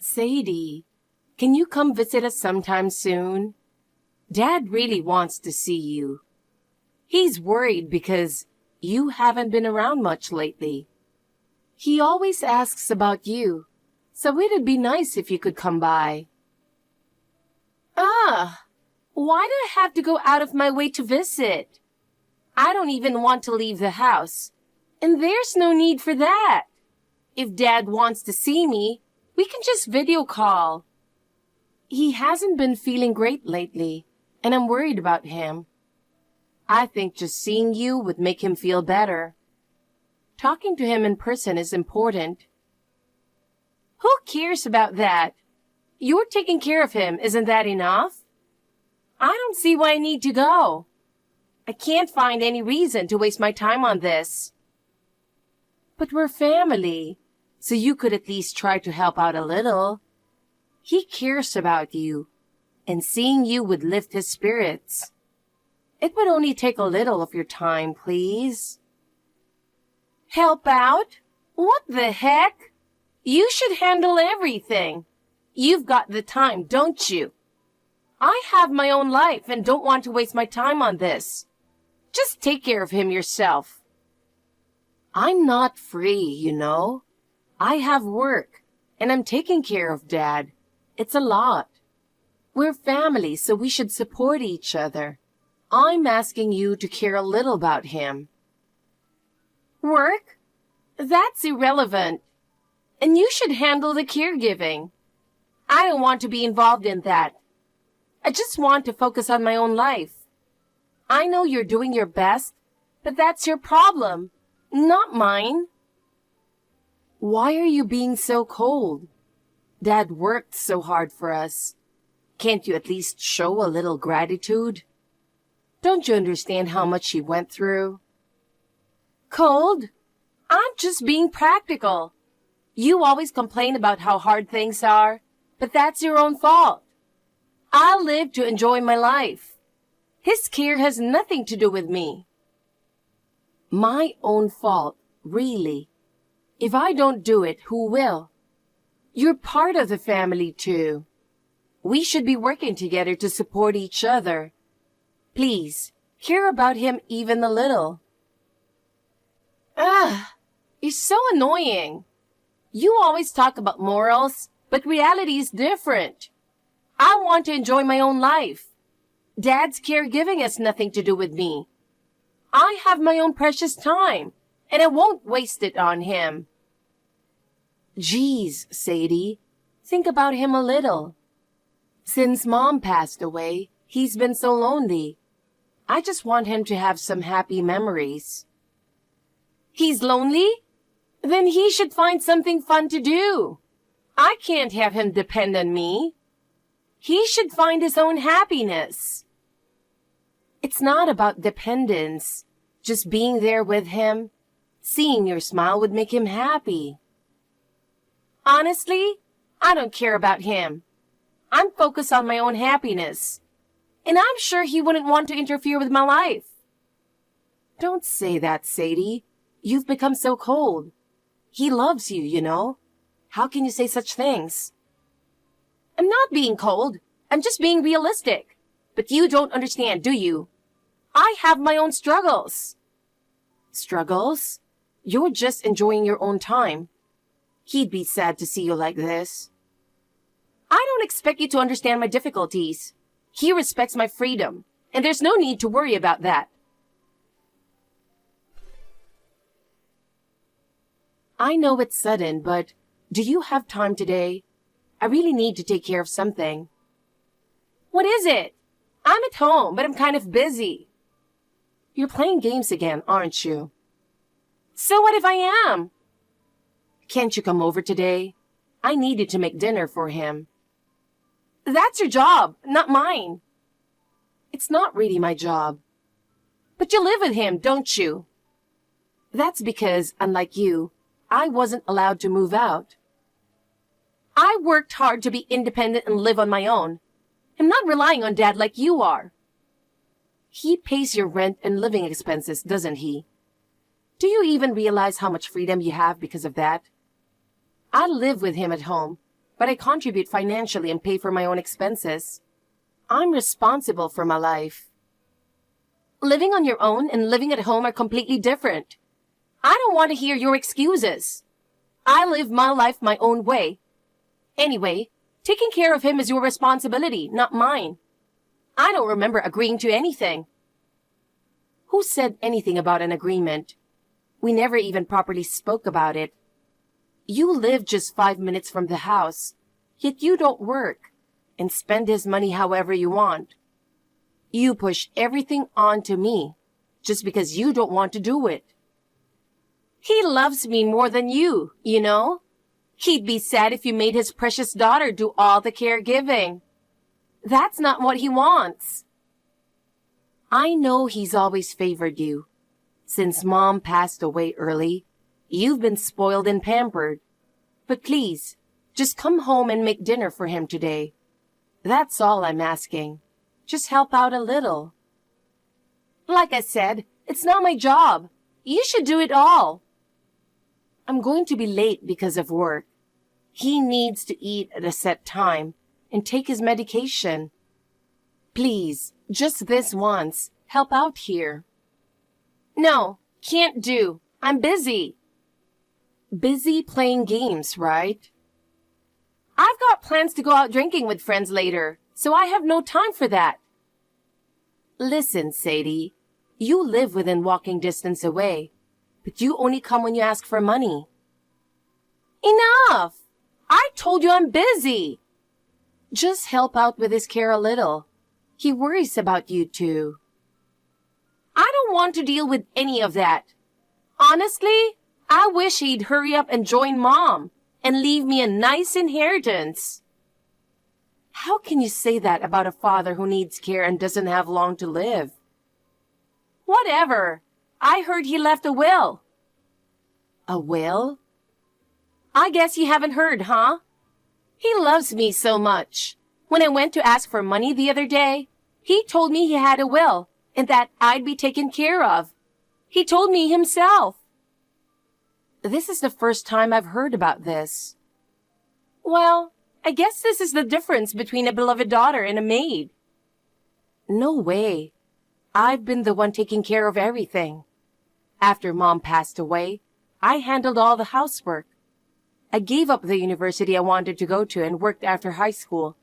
Sadie, can you come visit us sometime soon? Dad really wants to see you. He's worried because you haven't been around much lately. He always asks about you, so it'd be nice if you could come by. Why do I have to go out of my way to visit? I don't even want to leave the house, and there's no need for that. If Dad wants to see me, we can just video call. He hasn't been feeling great lately, and I'm worried about him. I think just seeing you would make him feel better. Talking to him in person is important. Who cares about that? You're taking care of him, isn't that enough? I don't see why I need to go. I can't find any reason to waste my time on this. But we're family, so you could at least try to help out a little. He cares about you, and seeing you would lift his spirits. It would only take a little of your time, please. Help out? What the heck? You should handle everything. You've got the time, don't you? I have my own life and don't want to waste my time on this. Just take care of him yourself. I'm not free, you know. I have work, and I'm taking care of Dad. It's a lot. We're family, so we should support each other. I'm asking you to care a little about him. Work? That's irrelevant. And you should handle the caregiving. I don't want to be involved in that. I just want to focus on my own life. I know you're doing your best, but that's your problem, not mine. Why are you being so cold? Dad worked so hard for us. Can't you at least show a little gratitude? Don't you understand how much he went through? Cold? I'm just being practical. You always complain about how hard things are, but that's your own fault. I live to enjoy my life. His care has nothing to do with me. My own fault, really. If I don't do it, who will? You're part of the family, too. We should be working together to support each other. Please, care about him even a little. You're so annoying. You always talk about morals, but reality is different. I want to enjoy my own life. Dad's caregiving has nothing to do with me. I have my own precious time, and I won't waste it on him. Geez, Sadie, think about him a little. Since Mom passed away, he's been so lonely. I just want him to have some happy memories. He's lonely? Then he should find something fun to do. I can't have him depend on me. He should find his own happiness. It's not about dependence. Just being there with him. Seeing your smile would make him happy. Honestly, I don't care about him. I'm focused on my own happiness. And I'm sure he wouldn't want to interfere with my life. Don't say that, Sadie. You've become so cold. He loves you, you know. How can you say such things? I'm not being cold. I'm just being realistic. But you don't understand, do you? I have my own struggles. Struggles? You're just enjoying your own time. He'd be sad to see you like this. I don't expect you to understand my difficulties. He respects my freedom, and there's no need to worry about that. I know it's sudden, but do you have time today? I really need to take care of something. What is it? I'm at home, but I'm kind of busy. You're playing games again, aren't you? So what if I am? Can't you come over today? I needed to make dinner for him. That's your job, not mine. It's not really my job. But you live with him, don't you? That's because, unlike you, I wasn't allowed to move out. I worked hard to be independent and live on my own. I'm not relying on Dad like you are. He pays your rent and living expenses, doesn't he? Do you even realize how much freedom you have because of that? I live with him at home, but I contribute financially and pay for my own expenses. I'm responsible for my life. Living on your own and living at home are completely different. I don't want to hear your excuses. I live my life my own way. Anyway, taking care of him is your responsibility, not mine. I don't remember agreeing to anything. Who said anything about an agreement? We never even properly spoke about it. You live just 5 minutes from the house, yet you don't work and spend his money however you want. You push everything on to me just because you don't want to do it. He loves me more than you, you know. He'd be sad if you made his precious daughter do all the caregiving. That's not what he wants. I know he's always favored you. Since Mom passed away early, you've been spoiled and pampered. But please, just come home and make dinner for him today. That's all I'm asking. Just help out a little. Like I said, it's not my job. You should do it all. I'm going to be late because of work. He needs to eat at a set time and take his medication. Please, just this once, help out here. No, can't do. I'm busy. Busy playing games, right? I've got plans to go out drinking with friends later, so I have no time for that. Listen, Sadie, you live within walking distance away, but you only come when you ask for money. Enough! I told you I'm busy. Just help out with his care a little. He worries about you too. I don't want to deal with any of that. Honestly, I wish he'd hurry up and join Mom and leave me a nice inheritance. How can you say that about a father who needs care and doesn't have long to live? Whatever. I heard he left a will. A will? I guess you haven't heard, huh? He loves me so much. When I went to ask for money the other day, he told me he had a will and that I'd be taken care of. He told me himself. This is the first time I've heard about this. Well, I guess this is the difference between a beloved daughter and a maid. No way. I've been the one taking care of everything. After Mom passed away, I handled all the housework. I gave up the university I wanted to go to and worked after high school,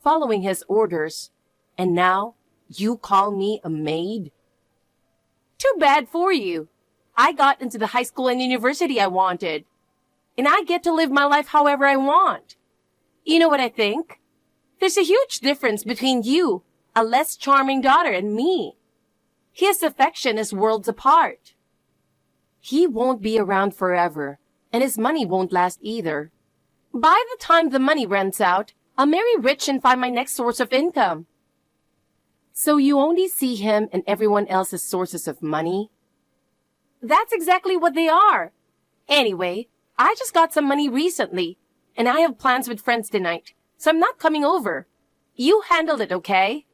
following his orders. And now, you call me a maid? Too bad for you. I got into the high school and university I wanted. And I get to live my life however I want. You know what I think? There's a huge difference between you, a less charming daughter, and me. His affection is worlds apart. He won't be around forever, and his money won't last either. By the time the money runs out, I'll marry rich and find my next source of income. So you only see him and everyone else as sources of money? That's exactly what they are. Anyway, I just got some money recently, and I have plans with friends tonight, so I'm not coming over. You handled it, okay?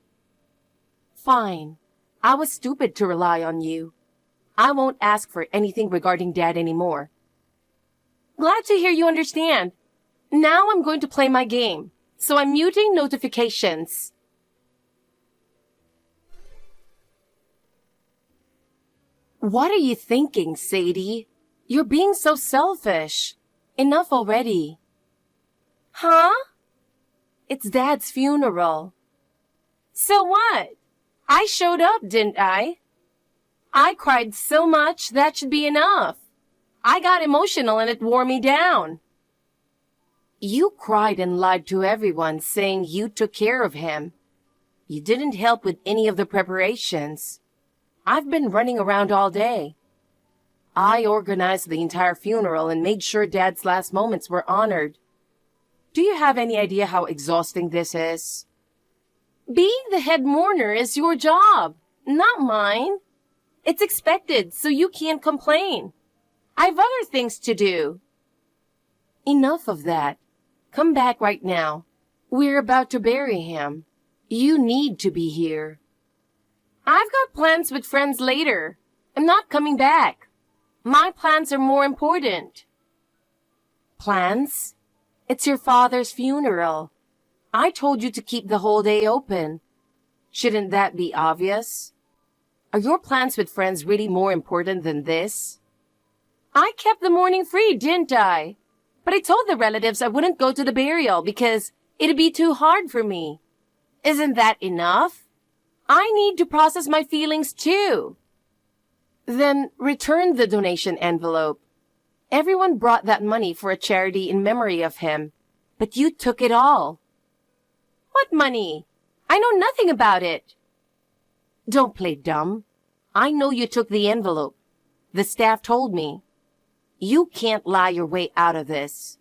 Fine. I was stupid to rely on you. I won't ask for anything regarding Dad anymore. Glad to hear you understand. Now I'm going to play my game, so I'm muting notifications. What are you thinking, Sadie? You're being so selfish. Enough already. Huh? It's Dad's funeral. So what? I showed up, didn't I? I cried so much that should be enough. I got emotional and it wore me down. You cried and lied to everyone saying you took care of him. You didn't help with any of the preparations. I've been running around all day. I organized the entire funeral and made sure Dad's last moments were honored. Do you have any idea how exhausting this is? Being the head mourner is your job, not mine. It's expected, so you can't complain. I've other things to do. Enough of that. Come back right now. We're about to bury him. You need to be here. I've got plans with friends later. I'm not coming back. My plans are more important. Plans? It's your father's funeral. I told you to keep the whole day open. Shouldn't that be obvious? Are your plans with friends really more important than this? I kept the morning free, didn't I? But I told the relatives I wouldn't go to the burial because it'd be too hard for me. Isn't that enough? I need to process my feelings too. Then return the donation envelope. Everyone brought that money for a charity in memory of him, but you took it all. What money? I know nothing about it. Don't play dumb. I know you took the envelope. The staff told me. You can't lie your way out of this.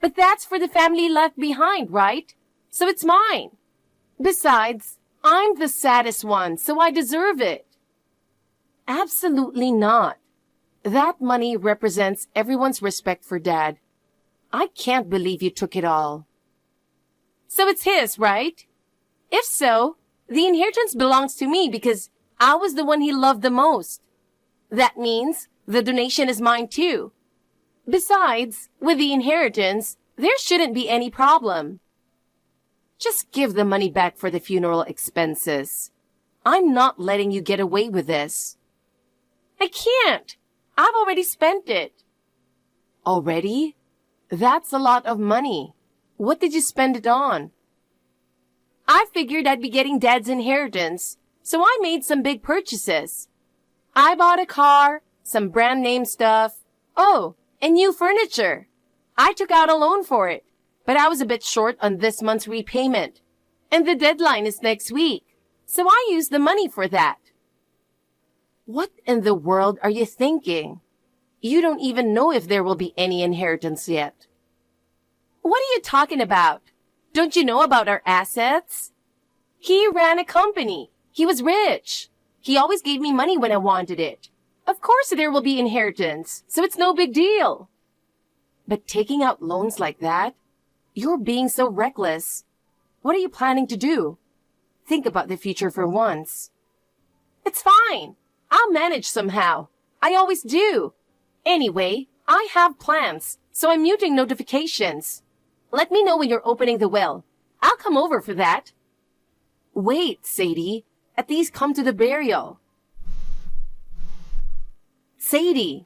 But that's for the family left behind, right? So it's mine. Besides, I'm the saddest one, so I deserve it. Absolutely not. That money represents everyone's respect for Dad. I can't believe you took it all. So it's his, right? If so, the inheritance belongs to me because I was the one he loved the most. That means the donation is mine too. Besides, with the inheritance, there shouldn't be any problem. Just give the money back for the funeral expenses. I'm not letting you get away with this. I can't. I've already spent it. Already? That's a lot of money. What did you spend it on? I figured I'd be getting Dad's inheritance, so I made some big purchases. I bought a car, some brand name stuff. Oh, and new furniture. I took out a loan for it, but I was a bit short on this month's repayment. And the deadline is next week, so I used the money for that. What in the world are you thinking? You don't even know if there will be any inheritance yet. What are you talking about? Don't you know about our assets? He ran a company. He was rich. He always gave me money when I wanted it. Of course there will be inheritance, so it's no big deal. But taking out loans like that? You're being so reckless. What are you planning to do? Think about the future for once. It's fine. I'll manage somehow. I always do. Anyway, I have plans, so I'm muting notifications. Let me know when you're opening the will. I'll come over for that. Wait, Sadie. At least come to the burial. Sadie.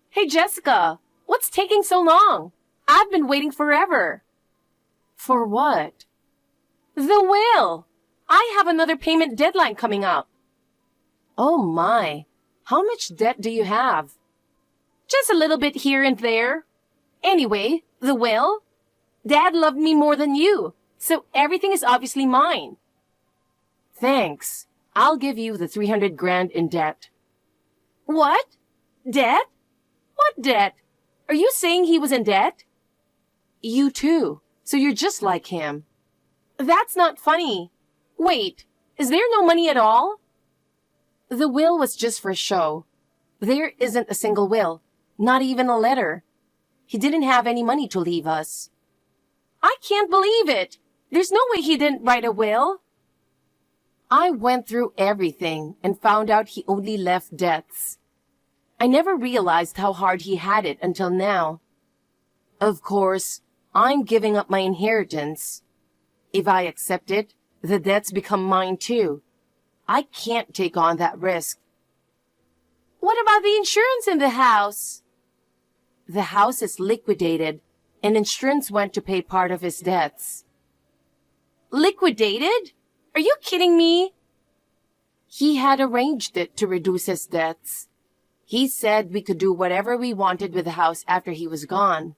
Hey, Jessica. What's taking so long? I've been waiting forever. For what? The will. I have another payment deadline coming up. Oh my. How much debt do you have? Just a little bit here and there. Anyway, the will? Dad loved me more than you, so everything is obviously mine. Thanks. I'll give you the 300 grand in debt. What? Debt? What debt? Are you saying he was in debt? You too, so you're just like him. That's not funny. Wait, is there no money at all? The will was just for show. There isn't a single will, not even a letter. He didn't have any money to leave us. I can't believe it. There's no way he didn't write a will. I went through everything and found out he only left debts. I never realized how hard he had it until now. Of course, I'm giving up my inheritance. If I accept it, the debts become mine too. I can't take on that risk. What about the insurance in the house? The house is liquidated, and insurance went to pay part of his debts. Liquidated? Are you kidding me? He had arranged it to reduce his debts. He said we could do whatever we wanted with the house after he was gone.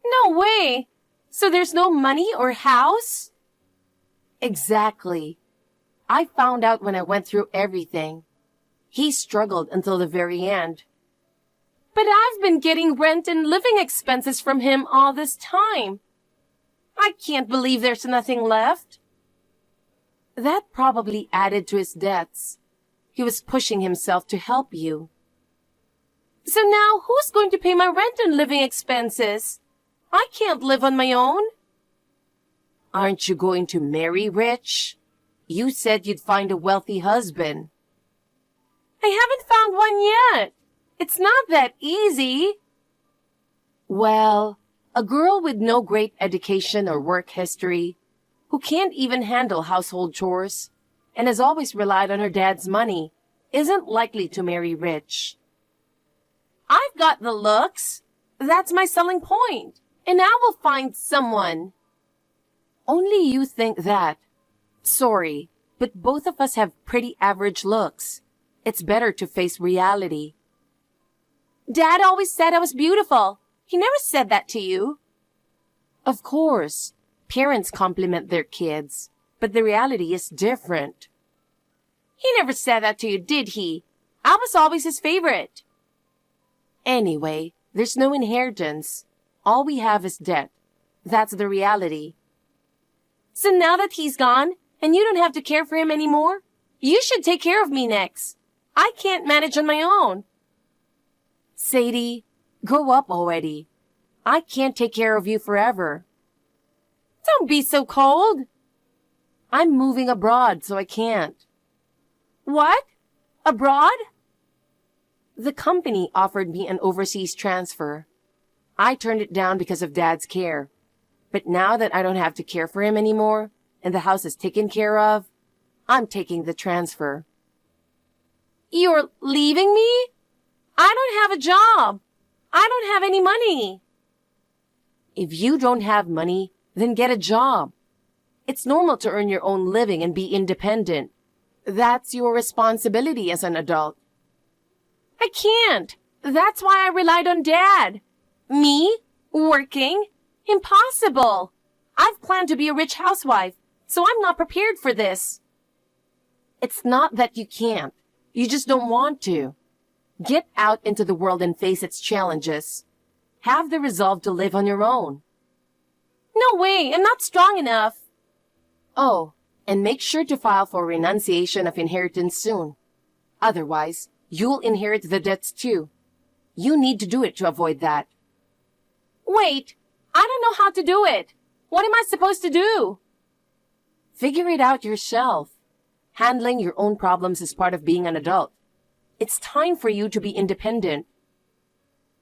No way! So there's no money or house? Exactly. I found out when I went through everything. He struggled until the very end. But I've been getting rent and living expenses from him all this time. I can't believe there's nothing left. That probably added to his debts. He was pushing himself to help you. So now who's going to pay my rent and living expenses? I can't live on my own. Aren't you going to marry rich? You said you'd find a wealthy husband. I haven't found one yet. It's not that easy. Well, a girl with no great education or work history, who can't even handle household chores, and has always relied on her dad's money, isn't likely to marry rich. I've got the looks. That's my selling point. And I will find someone. Only you think that. Sorry, but both of us have pretty average looks. It's better to face reality. Dad always said I was beautiful. He never said that to you. Of course, parents compliment their kids, but the reality is different. He never said that to you, did he? I was always his favorite. Anyway, there's no inheritance. All we have is debt. That's the reality. So now that he's gone, and you don't have to care for him anymore, you should take care of me next. I can't manage on my own. Sadie, grow up already. I can't take care of you forever. Don't be so cold. I'm moving abroad, so I can't. What? Abroad? The company offered me an overseas transfer. I turned it down because of Dad's care. But now that I don't have to care for him anymore, and the house is taken care of, I'm taking the transfer. You're leaving me? I don't have a job. I don't have any money. If you don't have money, then get a job. It's normal to earn your own living and be independent. That's your responsibility as an adult. I can't. That's why I relied on Dad. Me? Working? Impossible. I've planned to be a rich housewife, so I'm not prepared for this. It's not that you can't. You just don't want to. Get out into the world and face its challenges. Have the resolve to live on your own. No way, I'm not strong enough. Oh, and make sure to file for renunciation of inheritance soon. Otherwise, you'll inherit the debts too. You need to do it to avoid that. Wait, I don't know how to do it. What am I supposed to do? Figure it out yourself. Handling your own problems is part of being an adult. It's time for you to be independent.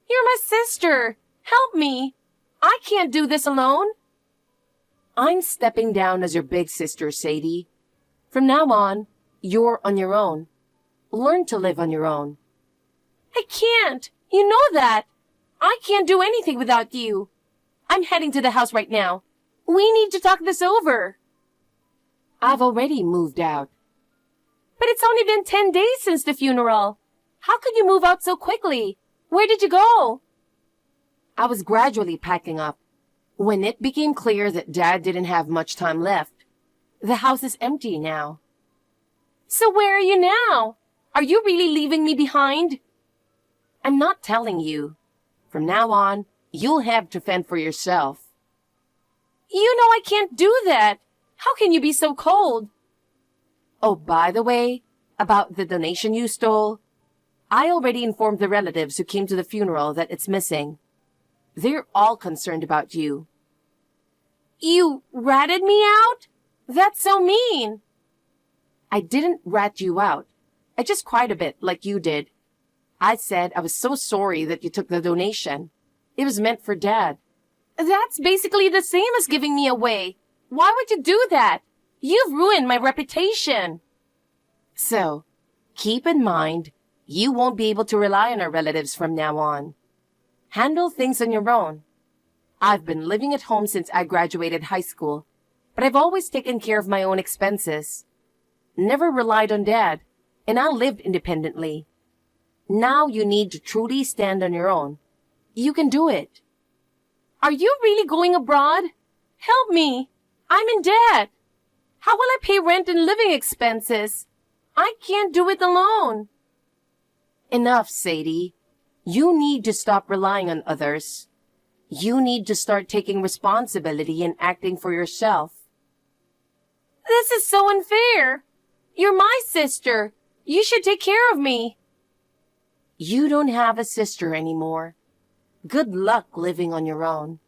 You're my sister. Help me. I can't do this alone. I'm stepping down as your big sister, Sadie. From now on, you're on your own. Learn to live on your own. I can't. You know that. I can't do anything without you. I'm heading to the house right now. We need to talk this over. I've already moved out. But it's only been 10 days since the funeral. How could you move out so quickly? Where did you go? I was gradually packing up. When it became clear that Dad didn't have much time left, the house is empty now. So where are you now? Are you really leaving me behind? I'm not telling you. From now on, you'll have to fend for yourself. You know I can't do that. How can you be so cold? Oh, by the way, about the donation you stole, I already informed the relatives who came to the funeral that it's missing. They're all concerned about you. You ratted me out? That's so mean. I didn't rat you out. I just cried a bit like you did. I said I was so sorry that you took the donation. It was meant for Dad. That's basically the same as giving me away. Why would you do that? You've ruined my reputation. So, keep in mind, you won't be able to rely on our relatives from now on. Handle things on your own. I've been living at home since I graduated high school, but I've always taken care of my own expenses. Never relied on Dad, and I lived independently. Now you need to truly stand on your own. You can do it. Are you really going abroad? Help me. I'm in debt. How will I pay rent and living expenses? I can't do it alone. Enough, Sadie. You need to stop relying on others. You need to start taking responsibility and acting for yourself. This is so unfair. You're my sister. You should take care of me. You don't have a sister anymore. Good luck living on your own.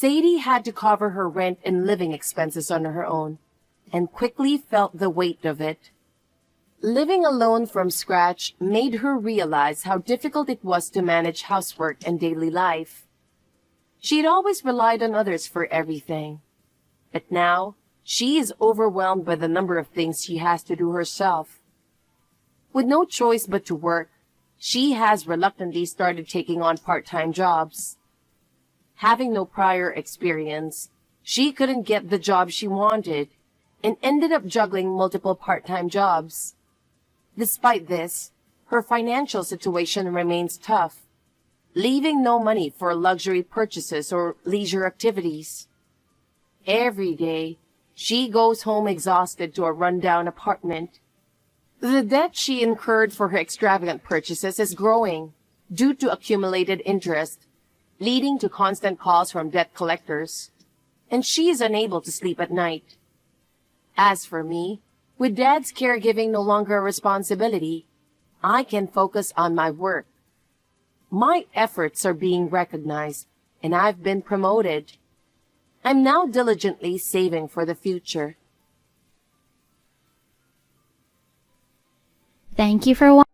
Sadie had to cover her rent and living expenses on her own. and quickly felt the weight of it. Living alone from scratch made her realize how difficult it was to manage housework and daily life. She'd always relied on others for everything. But now, she is overwhelmed by the number of things she has to do herself. With no choice but to work, she has reluctantly started taking on part-time jobs. Having no prior experience, she couldn't get the job she wanted and ended up juggling multiple part-time jobs. Despite this, her financial situation remains tough, leaving no money for luxury purchases or leisure activities. Every day, she goes home exhausted to a rundown apartment. The debt she incurred for her extravagant purchases is growing due to accumulated interest, leading to constant calls from debt collectors, and she is unable to sleep at night. As for me, with Dad's caregiving no longer a responsibility, I can focus on my work. My efforts are being recognized, and I've been promoted. I'm now diligently saving for the future. Thank you for watching.